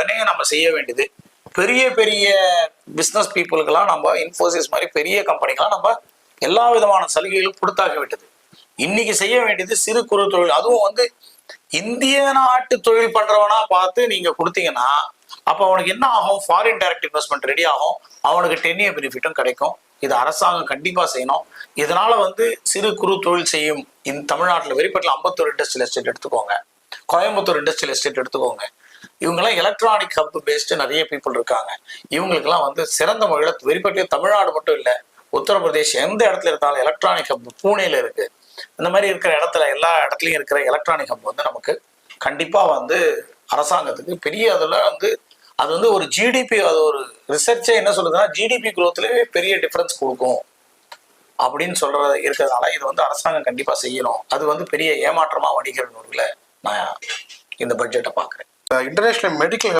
உடனே நம்ம செய்ய வேண்டியது பெரிய பெரிய பிஸ்னஸ் பீப்புளுக்கெல்லாம் நம்ம இன்ஃபோசிஸ் மாதிரி பெரிய கம்பெனிக்கெல்லாம் நம்ம எல்லா விதமான சலுகைகளும் கொடுத்தாக விட்டது. இன்னைக்கு செய்ய வேண்டியது சிறு குறு தொழில். அதுவும் வந்து இந்திய நாட்டு தொழில் பண்றவனா பார்த்து நீங்க கொடுத்தீங்கன்னா அப்ப அவனுக்கு என்ன ஆகும், ஃபாரின் டைரக்ட் இன்வெஸ்ட்மெண்ட் ரெடி ஆகும், அவனுக்கு 10 year பெனிஃபிட்டும் கிடைக்கும். இது அரசாங்கம் கண்டிப்பா செய்யணும். இதனால வந்து சிறு குறு தொழில் செய்யும் இந்த தமிழ்நாட்டில் வெறிப்பட்டில் 51 இண்டஸ்ட்ரியல் எஸ்டேட் எடுத்துக்கோங்க, கோயம்புத்தூர் இண்டஸ்ட்ரியல் எஸ்டேட் எடுத்துக்கோங்க. இவங்கெல்லாம் எலக்ட்ரானிக் ஹப் பேஸ்டு நிறைய பீப்புள் இருக்காங்க. இவங்களுக்கெல்லாம் வந்து சிறந்த முறையில் வெறிப்பட்டில் தமிழ்நாடு மட்டும் இல்லை, உத்தரப்பிரதேஷ் எந்த இடத்துல இருந்தாலும் எலக்ட்ரானிக் ஹப் பூனேல இருக்கு. இந்த மாதிரி இருக்கிற இடத்துல எல்லா இடத்துலையும் இருக்கிற எலக்ட்ரானிக் ஹப் வந்து நமக்கு கண்டிப்பா வந்து அரசாங்கத்துக்கு பெரிய அதில் வந்து அது வந்து ஒரு ஜிடிபி, அது ஒரு ரிசர்ச்சே என்ன சொல்லுதுன்னா ஜிடிபி குரோத்லேயே பெரிய டிஃபரன்ஸ் கொடுக்கும் அப்படின்னு சொல்றது இருக்கிறதுனால இது வந்து அரசாங்கம் கண்டிப்பா செய்யணும். அது வந்து பெரிய ஏமாற்றமா வணிகர் நான் இந்த பட்ஜெட்டை பார்க்குறேன். International medical